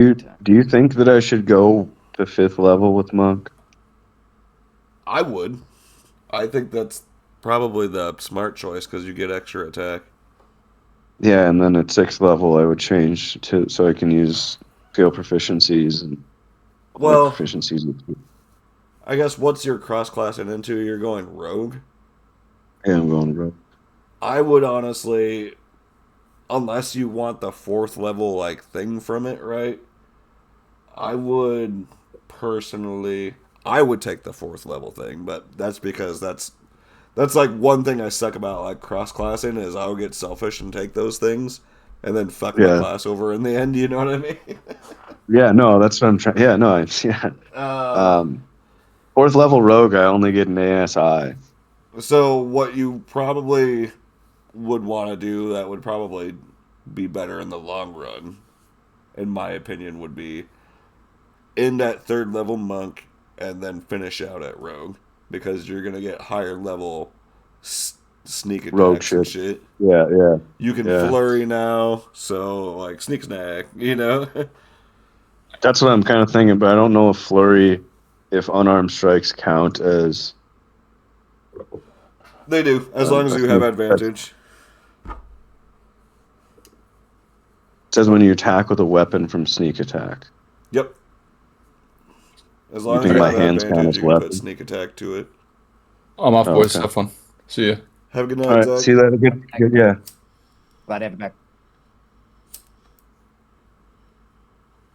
Do you think that I should go to fifth level with monk? I would. I think that's probably the smart choice because you get extra attack. Yeah, and then at sixth level I would change to so I can use field proficiencies and all my Well, proficiencies. I guess what's your cross classing into? You're going rogue. Yeah, I'm going rogue. I would honestly, unless you want the fourth level like thing from it, right? I would personally, I would take the fourth level thing, but that's because that's like one thing I suck about like cross classing is I'll get selfish and take those things and then fuck my Yeah, class over in the end. You know what I mean? yeah, no, that's what I'm trying. Yeah, no, yeah. uh, Um, fourth level rogue, I only get an ASI. so what you probably would want to do that would probably be better in the long run, in my opinion, would be end at third level monk and then finish out at rogue because you're gonna get higher level sneak Rogue attacks and shit. shit. Yeah, yeah, You can yeah. flurry now, so like sneak snack, you know. That's what I'm kind of thinking, but I don't know if flurry, if unarmed strikes count as. They do as long as I you have think that advantage. says when you attack with a weapon from sneak attack. Yep, as You long as think you my have hands count advantage, as you can put weapon? sneak attack to it. I'm off, Oh, boys. okay. Have fun. See ya. Have a good All night, right. Zach. See you later. Good, good. Yeah. Glad to have you back.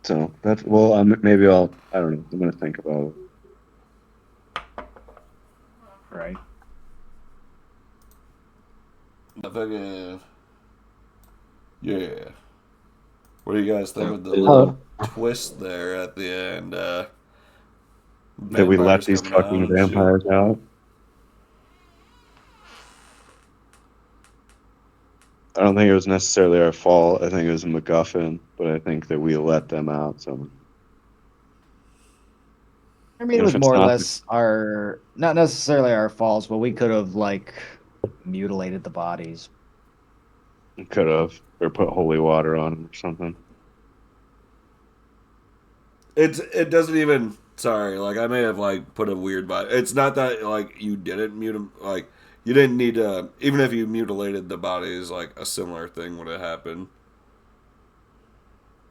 So that's well. Maybe I'll. I don't know. I'm gonna think about it. Right. I think, yeah. What do you guys think with the Uh, little twist there at the end? that we let Vampires these coming out fucking and shit. vampires out. I don't think it was necessarily our fault. I think it was a MacGuffin, but I think that we let them out. So I mean, it even was if it's more or not, less our, not necessarily our faults, but we could have like mutilated the bodies. could have or put holy water on them or something. It doesn't even. Sorry, like I may have like put a weird vibe. It's not that like you didn't mute them. Like you didn't need to. Even if you mutilated the bodies, like a similar thing would have happened.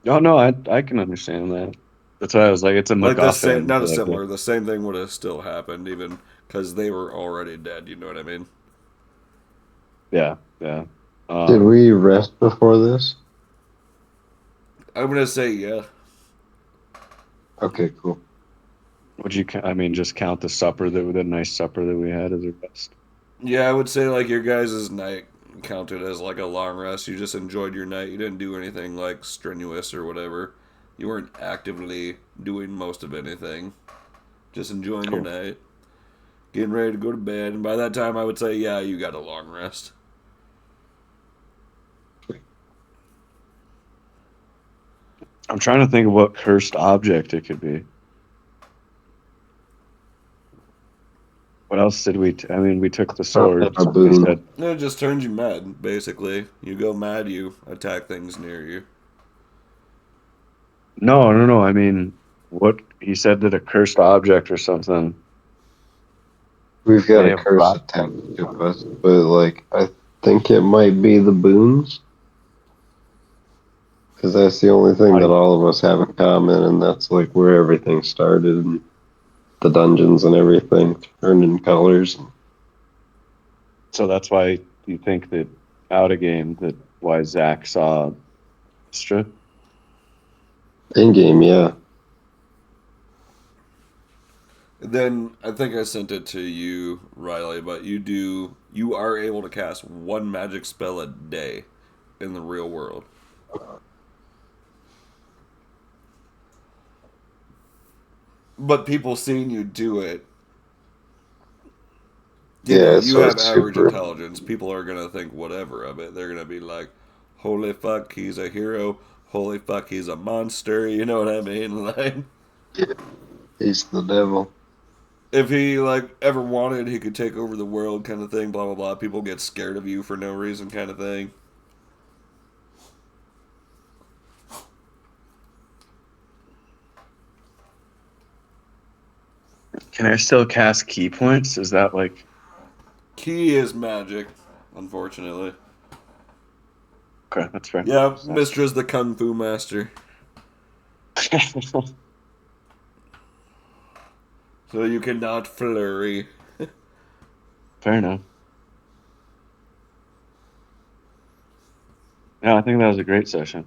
No, no, I can understand that. That's why I was like, it's a Like the same, MacGuffin. not a Like, similar. The same thing would have still happened, even because they were already dead. You know what I mean? yeah, yeah. Did Um, we rest before this? I'm gonna say yeah. Okay, cool. would you? I mean, just count the supper the nice supper that we had as a rest. Yeah, I would say like your guys' night counted as like a long rest. You just enjoyed your night. You didn't do anything like strenuous or whatever. You weren't actively doing most of anything. Just enjoying your Cool. night, getting ready to go to bed. And by that time, I would say, yeah, you got a long rest. I'm trying to think of what cursed object it could be. What else did we? I mean, we took the Probably swords. a We boon. said It just turns you mad, basically. You go mad, you attack things near you. no, no, no. I mean, what he said that a cursed object or something We've got may a have curse brought. attached to us, but like I think it might be the boons because that's the only thing How do that you, all of us have in common, and that's like where everything started, and the dungeons and everything turned in colors. so that's why you think that out of game that why Zach saw Astra. In game, yeah. Then I think I sent it to you, Riley, but you are able to cast one magic spell a day in the real world. But people seeing you do it, Yeah, you so have it's average super. intelligence. People are gonna think whatever of it. They're gonna be like, "Holy fuck, he's a hero! Holy fuck, he's a monster!" You know what I mean? Like, Yeah, he's the devil. if he like ever wanted, he could take over the world, kind of thing. Blah blah blah. People get scared of you for no reason, kind of thing. Can I still cast key points? Is that like Key is magic, unfortunately. okay? That's fair. Yeah, Mistra's the Kung Fu master. So you cannot flurry. Fair enough. Yeah, I think that was a great session.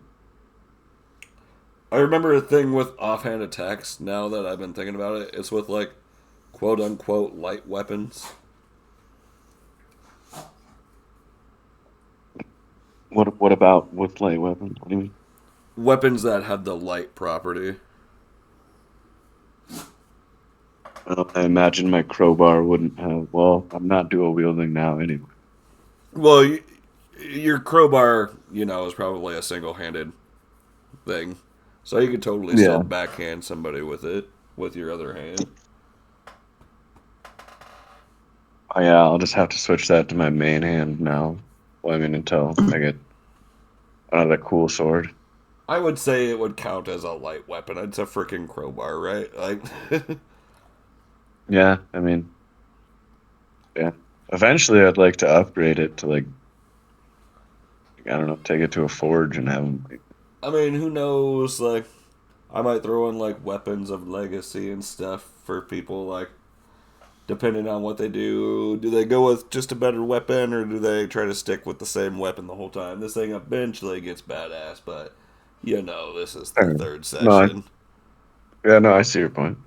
I remember a thing with offhand attacks now that I've been thinking about it. It's with, like, quote unquote light weapons. What about with light weapons? What do you mean? Weapons that have the light property. I imagine my crowbar wouldn't have. Well, I'm not dual wielding now anyway. Well, your crowbar, is probably a single handed thing. So you could totally still Yeah. backhand somebody with it, with your other hand. Oh, yeah, I'll just have to switch that to my main hand now. Well, I mean, until I get another cool sword. I would say it would count as a light weapon. It's a freaking crowbar, right? Like, Yeah, I mean, yeah. Eventually, I'd like to upgrade it to like I don't know, take it to a forge and have them. I mean, who knows? Like, I might throw in like weapons of legacy and stuff for people. Like, depending on what they do they go with just a better weapon, or do they try to stick with the same weapon the whole time? This thing eventually gets badass, but this is the third No, session. no, I see your point.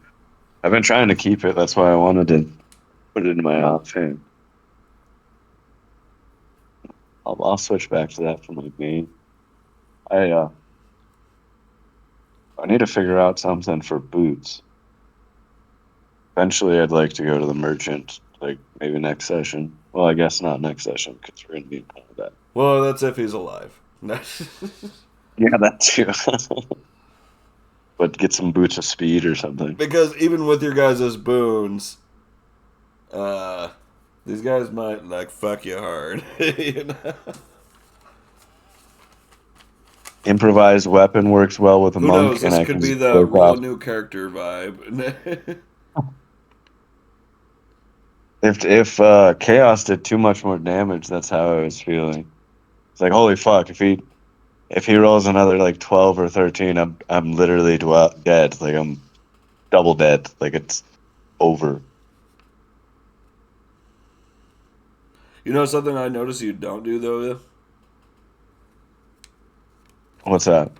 I've been trying to keep it. That's why I wanted to put it in my offhand. I'll switch back to that for my main. I need to figure out something for boots. Eventually, I'd like to go to the merchant, like maybe next session. Well, I guess not next session because we're gonna be in combat. Well, that's if he's alive. Yeah, that too. But get some boots of speed or something. Because even with your guys' boons, these guys might like fuck you hard. Improvised weapon works well with a Who monk, knows? and This I could can be the break roll a off. new character vibe. If chaos did too much more damage, that's how I was feeling. It's like holy fuck! If he rolls another like 12 or 13, I'm literally dead. Like I'm double dead. Like it's over. You know something I notice you don't do though? What's that?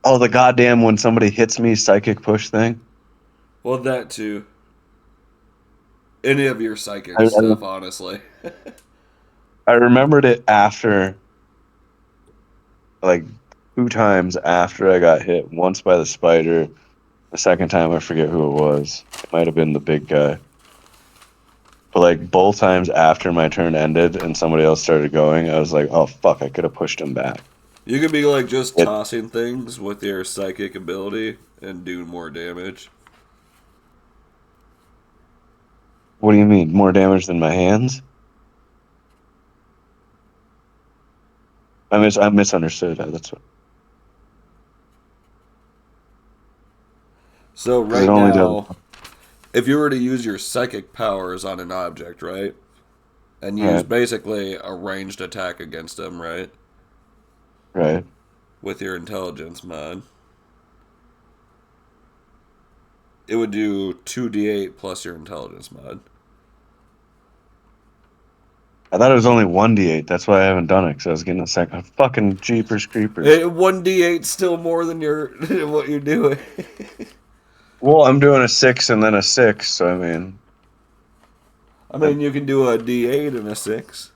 Oh, the goddamn when somebody hits me psychic push thing. Well, that too. Any of your psychic I, stuff, I, honestly. I remembered it after, like 2 times after I got hit. Once by the spider. The second time I forget who it was. It might have been the big guy. But like both times after my turn ended and somebody else started going, I was like, oh fuck, I could have pushed him back. You could be like just It, tossing things with your psychic ability and do more damage. what do you mean? More damage than my hands? I misunderstood. That's what. So Because it right only does. now, if you were to use your psychic powers on an object, right? And use Right, basically a ranged attack against them, right? right. With your intelligence mod. It would do 2d8 plus your intelligence mod. I thought it was only 1d8. That's why I haven't done it. Because I was getting a second. Fucking jeepers creepers. 1d8 still more than your what you're doing. Well, I'm doing a 6 and then a 6. So I mean, I mean, you can do a d8 and a 6.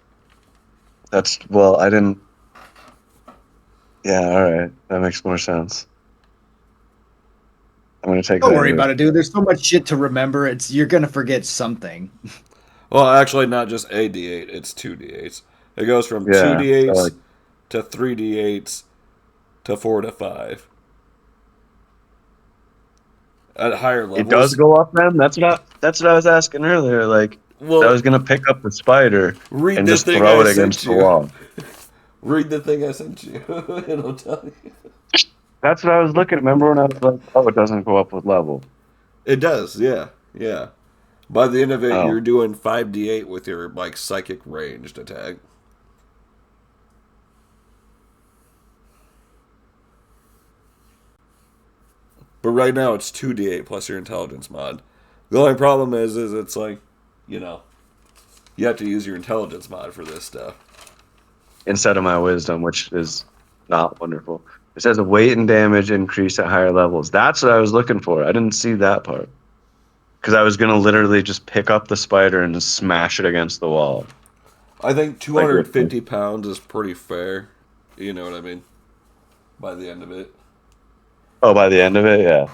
that's well. I didn't. Yeah, all right. That makes more sense. I'm gonna take Don't that. worry about it, dude. There's so much shit to remember. You're gonna forget something. Well, actually, not just a d8, it's 2d8s. It goes from Yeah. So 2d8s like, to 3d8s to 4 to 5. At higher it does levels. go up then. That's what I was asking earlier. Like, I Well, was gonna pick up the spider read and the just thing throw I it sent against the you. wall. Read the thing I sent you. It'll tell you. That's what I was looking at. Remember when I was like, oh, it doesn't go up with level. It does, yeah, yeah. By the end of it, Oh, you're doing 5d8 with your like psychic ranged attack. But right now it's 2d8 plus your intelligence mod. The only problem is it's like, you know, you have to use your intelligence mod for this stuff. instead of my wisdom, which is not wonderful. It says a weight and damage increase at higher levels. That's what I was looking for. I didn't see that part because I was gonna literally just pick up the spider and just smash it against the wall. I think Like, with 250 pounds is pretty fair. You know what I mean? By the end of it. oh, by the end of it, yeah.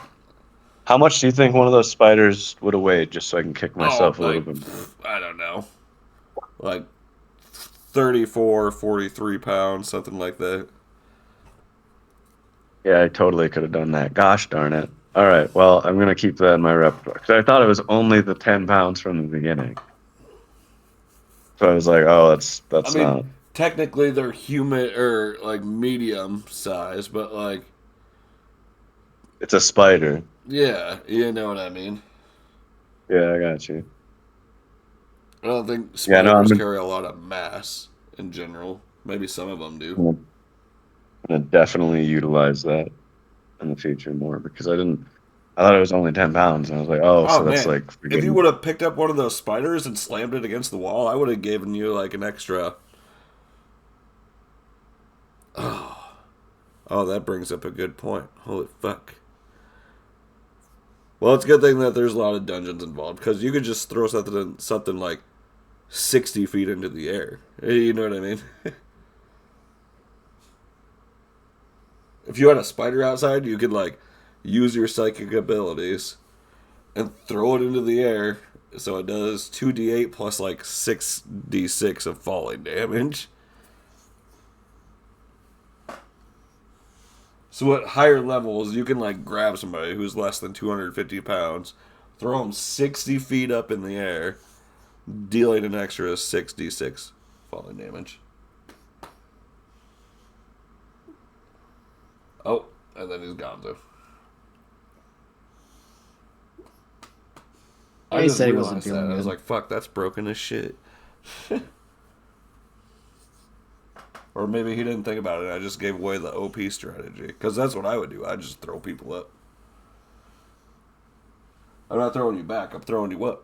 How much do you think one of those spiders would have weighed, just so I can kick Oh, myself a little like, bit? I don't know. Like 34, 43 pounds, something like that. Yeah, I totally could have done that. Gosh darn it. All right, well, I'm gonna keep that in my repertoire because I thought it was only the 10 pounds from the beginning. So I was like, oh, that's I that's mean, not. technically they're human or like medium size, but like, It's a spider. yeah, you know what I mean. Yeah, I got you. I don't think Yeah, no, spiders carry a lot of mass in general. Maybe some of them do. gonna, gonna definitely utilize that in the future more because I didn't. I thought it was only 10 pounds, and I was like, oh, Oh so that's man, like if you freaking. would have picked up one of those spiders and slammed it against the wall, I would have given you like an extra. Oh, that brings up a good point. Holy fuck. Well, it's a good thing that there's a lot of dungeons involved because you could just throw something like 60 feet into the air. You know what I mean? If you had a spider outside, you could like use your psychic abilities and throw it into the air so it does 2d8 plus like 6d6 of falling damage. So at higher levels, you can like grab somebody who's less than 250 pounds, throw them 60 feet up in the air, dealing an extra 6d6 falling damage. Oh, and then he's gone though. I Yeah, he just said he wasn't realized that. feeling I was good. like, fuck, that's broken as shit. Or maybe he didn't think about it. I just gave away the OP strategy. Because that's what I would do. I'd just throw people up. I'm not throwing you back. I'm throwing you up.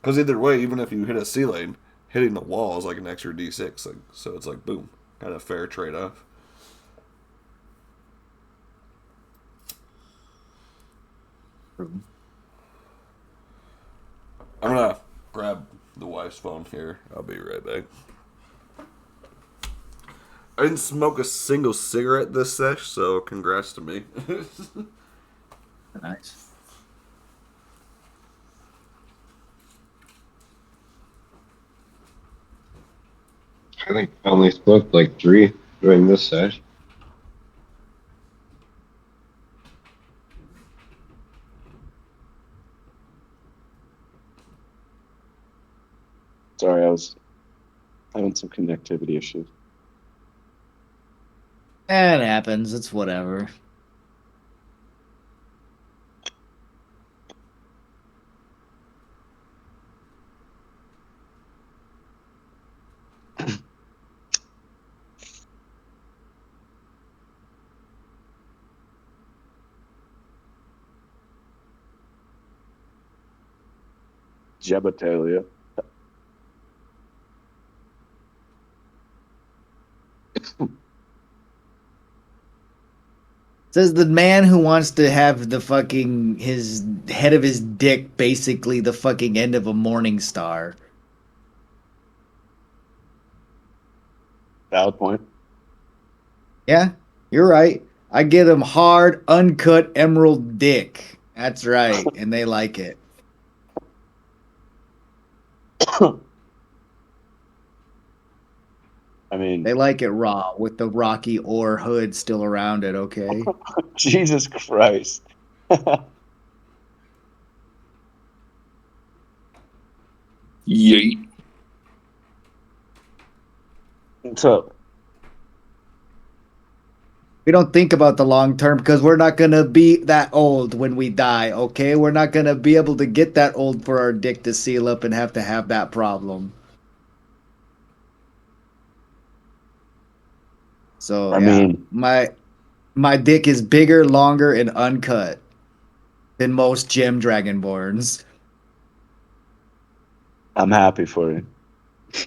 Because either way, even if you hit a ceiling, hitting the wall is like an extra D6. Like, so it's like, boom. Kind of fair trade off. I'm going to grab the wife's phone here. I'll be right back. I didn't smoke a single cigarette this sesh, so congrats to me. Nice. I think I only smoked like three during this session. Sorry, I was having some connectivity issues. It happens. It's whatever. Jebatalia. Says the man who wants to have the fucking his head of his dick basically the fucking end of a morning star. Valid point. Yeah, you're right. I get them hard, uncut emerald dick. That's right, and they like it. I They mean, like it raw with the rocky ore hood still around it. Okay. Jesus Christ. Yeet. What's up? We don't think about the long term because we're not gonna be that old when we die. Okay, we're not gonna be able to get that old for our dick to seal up and have to have that problem. So I yeah, mean, my dick is bigger, longer, and uncut than most gym dragonborns. I'm happy for you.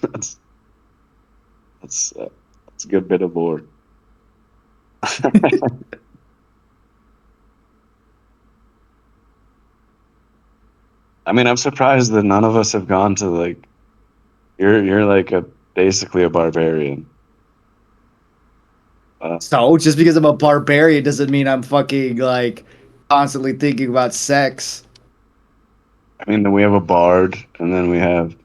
that's that's that's a good bit of board. I mean, I'm surprised that none of us have gone to like you're like a basically a barbarian. So just because I'm a barbarian doesn't mean I'm fucking like constantly thinking about sex. I mean, we have a bard, and then we have,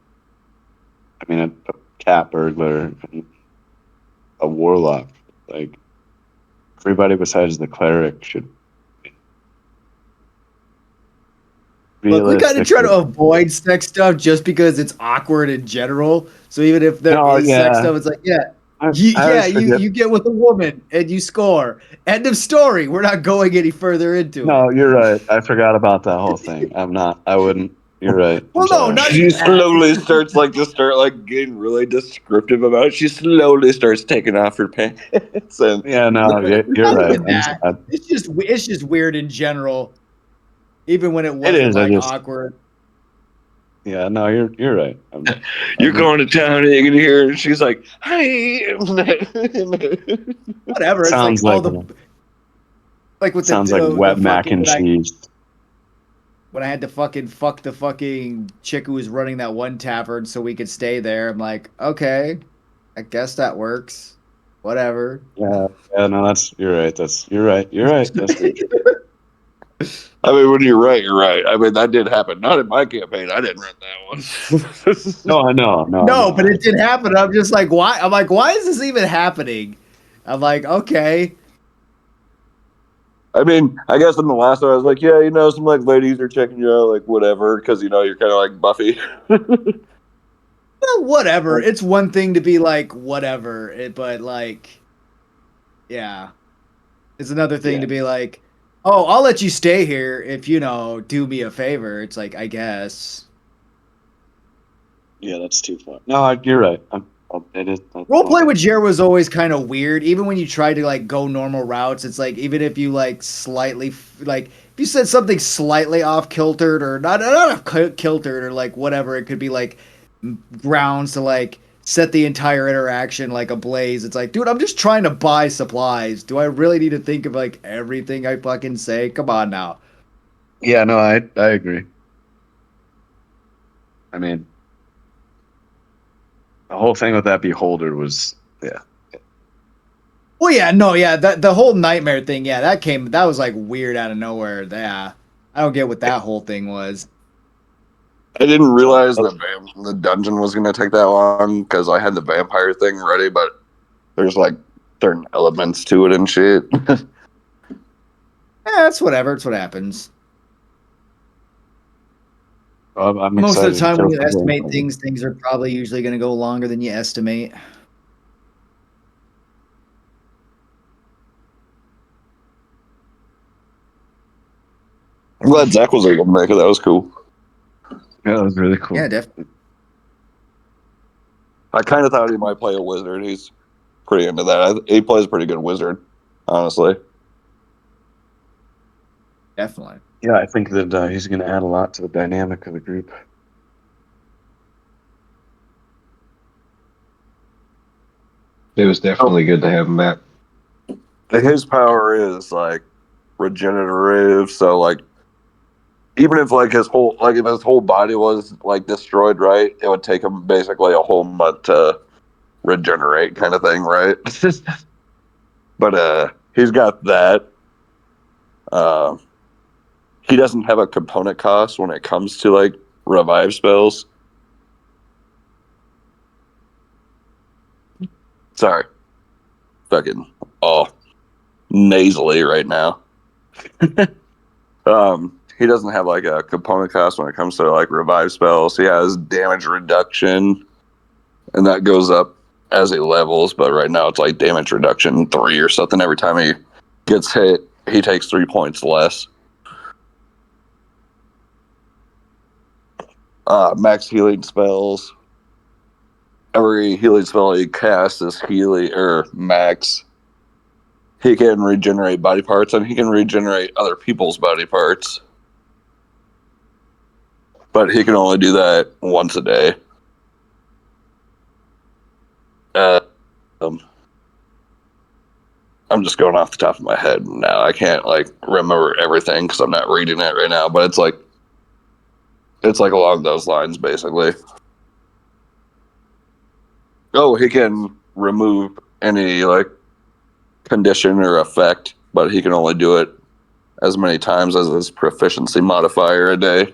I mean, a cat burglar, and a warlock. Like everybody besides the cleric should Look, we kind of try to realistically. avoid sex stuff just because it's awkward in general. So even if there No, is sex yeah, stuff, it's like, yeah, I yeah, always forget. you get with a woman and you score. End of story. We're not going any further into No, it. you're right. I forgot about that whole thing. I'm not. I wouldn't. You're right. I'm Well, no, sorry. not She even that. slowly starts like to start like getting really descriptive about it. She slowly starts taking off her pants and Yeah, no, you're Not right. even I'm that. sad. It's just weird in general. Even when it It wasn't is. I like just. awkward. Yeah, no, you're right. you're I'm going to town and you can hear her and she's like, "Hi." Whatever. It's like sounds all like the like with sounds like the wet mac fucking and cheese. when I had to fucking fuck the fucking chick who was running that one tavern so we could stay there. I'm like, okay, I guess that works. Whatever. Yeah, yeah, no, that's you're right. You're right. You're right. That's true. I mean, when you're right, you're right. I mean, that did happen. Not in my campaign. I didn't run that one. No, I know. No, I No, but know. it did happen. I'm just like, why? I'm like, why is this even happening? I'm like, okay. I mean, I guess in the last one, I was like, yeah, some like ladies are checking you out, like whatever, because you're kind of like Buffy. Well, whatever. It's one thing to be like, whatever. But like, yeah. It's another thing Yeah, to be like, oh, I'll let you stay here if do me a favor. It's like, I guess. yeah, that's too far. No, you're right. It is. Roleplay with Jer was always kind of weird. Even when you try to like go normal routes, it's like even if you like slightly like if you said something slightly off kiltered or not off kiltered or like whatever, it could be like grounds to like set the entire interaction like ablaze. It's like, dude, I'm just trying to buy supplies. Do I really need to think of like everything I fucking say? Come on now. Yeah, no, I agree. I mean, the whole thing with that beholder was yeah. Well, yeah, no, yeah, the whole nightmare thing, yeah, that was like weird out of nowhere. Yeah, I don't get what that whole thing was. I didn't realize the dungeon was going to take that long because I had the vampire thing ready, but there's like certain elements to it and shit. That's whatever. It's what happens. I'm Most of excited the to time, when kill you some estimate vampires. things are probably usually going to go longer than you estimate. I'm glad Zach was able to make it. That was cool. Yeah, that was really cool. Yeah, definitely. I kind of thought he might play a wizard. He's pretty into that. He plays a pretty good wizard, honestly. Definitely. Yeah, I think that he's going to add a lot to the dynamic of the group. It was definitely good to have him back. His power is like regenerative, so like even if like if his whole body was like destroyed, right, it would take him basically a whole month to regenerate, kind of thing, right? But he's got that. Uh, he doesn't have a component cost when it comes to like revive spells. Sorry, fucking nasally right now. He doesn't have like a component cost when it comes to like revive spells. He has damage reduction, and that goes up as he levels. But right now it's like damage reduction 3 or something every time he gets hit, he takes 3 points less. Max healing spells. Every healing spell he casts is healing or max. He can regenerate body parts and he can regenerate other people's body parts. But he can only do that once a day. Uh, um, I'm just going off the top of my head now. I can't like remember everything because I'm not reading it right now. But it's like along those lines, basically. Oh, he can remove any like condition or effect, but he can only do it as many times as his proficiency modifier a day.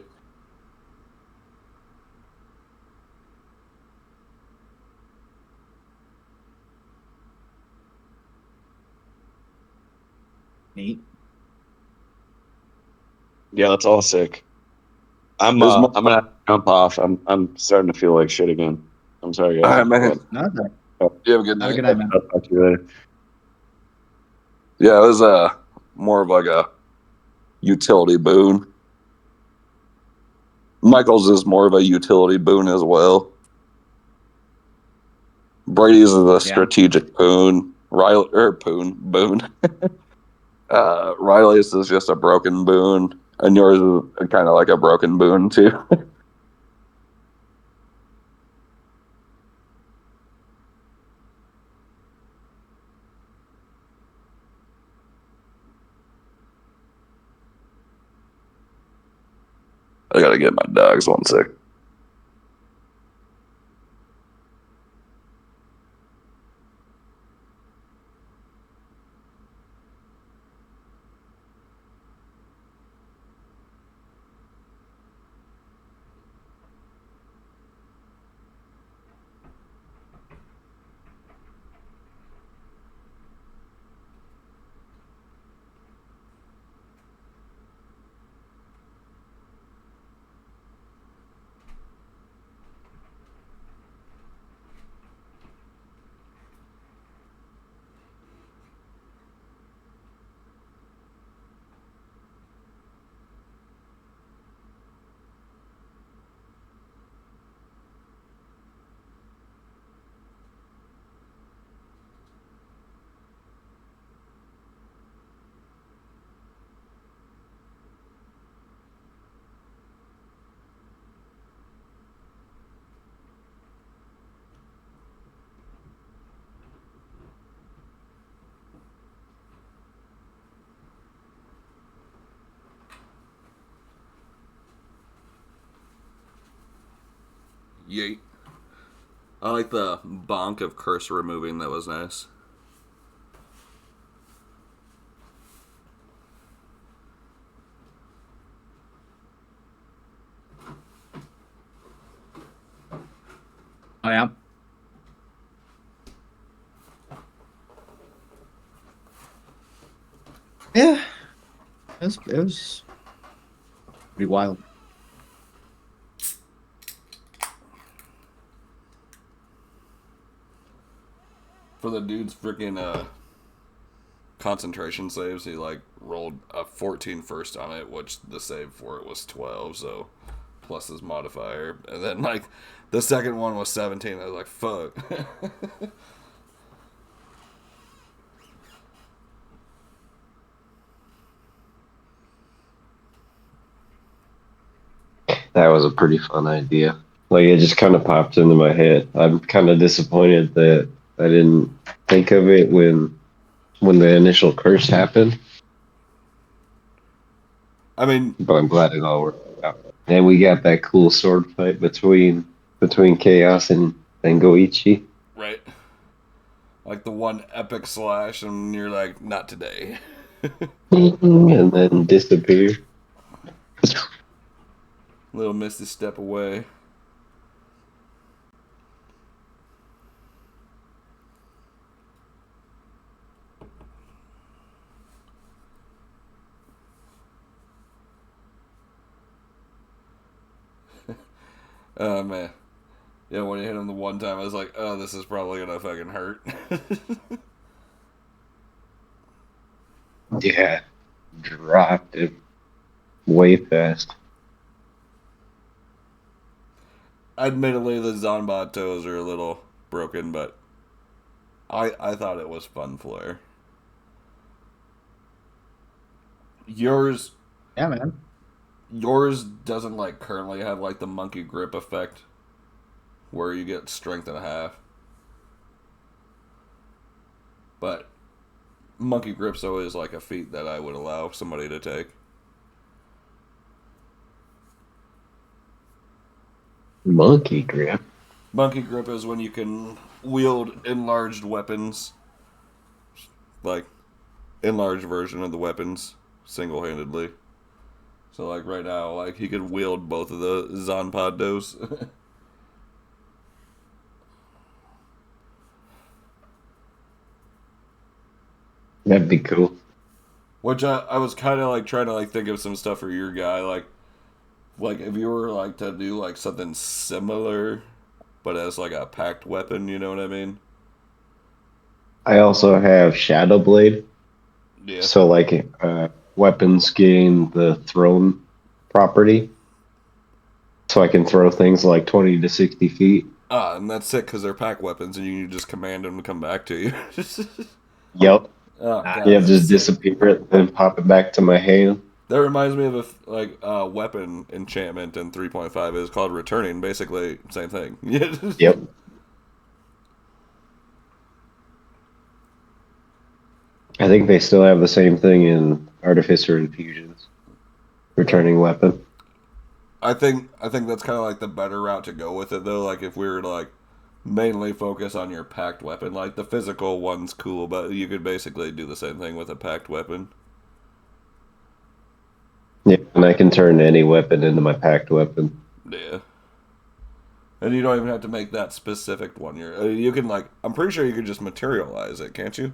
Neat. Yeah, that's all sick. His I'm gonna have to jump off. I'm starting to feel like shit again. I'm sorry, All guys. right, man. But, Not that. You have a good Have a night. good night, man. I'll talk to you later. Yeah, it was more of like a utility boon. Michael's is more of a utility boon as well. Brady's is a Yeah. strategic boon. Riley or boon. Riley's is just a broken boon, and yours is kind of like a broken boon too. I gotta get my dogs 1 sec. Yeet. I like the bonk of cursor removing. That was nice. Oh yeah. Yeah. It was pretty wild. For the dude's freaking concentration saves, he like rolled a 14 first on it, which the save for it was 12, so plus his modifier. And then like the second one was 17. I was like, fuck. That was a pretty fun idea. Like it just kind of popped into my head. I'm kind of disappointed that I didn't think of it when the initial curse happened, I mean, but I'm glad it all worked out. And we got that cool sword fight between Chaos and Goichi. right. Like the one epic slash, and you're like, not today. And then disappear. Little misty step away. Oh man. Yeah, when he hit him the one time, I was like, oh, this is probably gonna fucking hurt. Yeah, dropped it way fast. Admittedly, the Zonbot toes are a little broken, but I thought it was fun flare. Yours Yeah, man. yours doesn't like currently have like the monkey grip effect where you get strength and a half. But monkey grip's always like a feat that I would allow somebody to take. Monkey grip. Monkey grip is when you can wield enlarged weapons, like enlarged version of the weapons single handedly. So like right now, like he could wield both of the Zanpados. That'd be cool. Which I was kind of like trying to like think of some stuff for your guy, like if you were like to do like something similar, but as like a packed weapon, you know what I mean? I also have Shadow Blade, Yeah. so like weapons gain the thrown property, so I can throw things like 20 to 60 feet. Ah, and that's sick because they're pack weapons, and you can just command them to come back to you. Yep. Oh god, Yeah, that's just sick. disappear it, then pop it back to my hand. That reminds me of a weapon enchantment in 3.5 is called returning. Basically, same thing. Yeah. Yep. I think they still have the same thing in Artificer Infusions. Returning weapon. I think that's kind of like the better route to go with it though. Like if we were to like mainly focus on your packed weapon, like the physical one's cool, but you could basically do the same thing with a packed weapon. Yeah, and I can turn any weapon into my packed weapon. Yeah. And you don't even have to make that specific one. You can like I'm pretty sure you could just materialize it, can't you?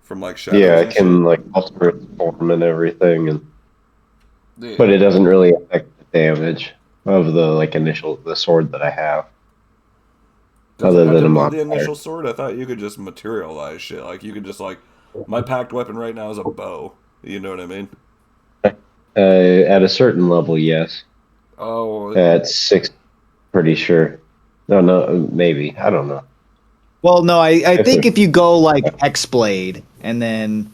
From like Yeah, shadows I and shit. can like alter its form and everything, and but Yeah. it doesn't really affect the damage of the like initial the sword that I have, Does it other have than to a be the initial modifier. sword? I thought you could just materialize shit. Like you could just like my packed weapon right now is a bow. You know what I mean? At a certain level, yes. Oh, At six, pretty sure. No, no, maybe I don't know. Well, no, I If think it, if you go like Hexblade and then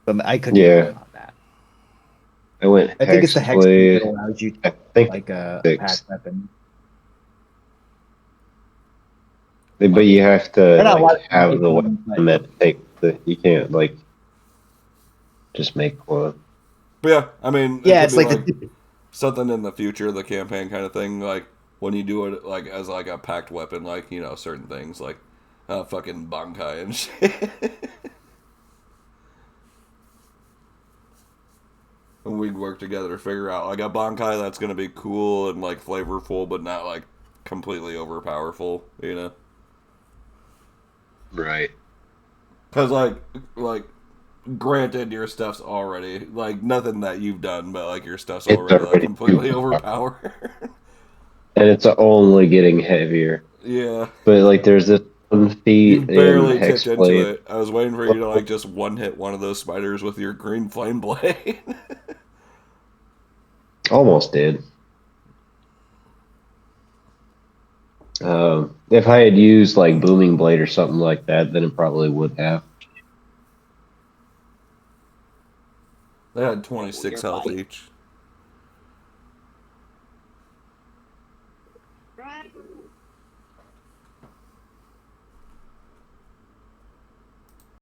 I could be wrong yeah, on that. I went I think it's the Hexblade that Hexblade. allows you to I think like a six, pack weapon. but my you have to They're not a like lot of have the conditions, weapon but that take the. You can't like just make one. But yeah, I mean, it yeah, could it's be like like the something in the future, the campaign kind of thing. Like when you do it, like as like a packed weapon, like you know certain things, like fucking bankai and shit. And we'd work together to figure out like a bankai that's gonna be cool and like flavorful, but not like completely overpowerful. You know, Right. because like granted, your stuff's already like nothing that you've done, but like your stuff's It's already like already too completely far, overpowered. and it's only getting heavier. Yeah. But like, there's this one feat You've in barely tipped into Hexblade. it. I was waiting for you to like just one hit one of those spiders with your green flame blade. Almost did. If I had used like Booming Blade or something like that, then it probably would have. They had 26 health each.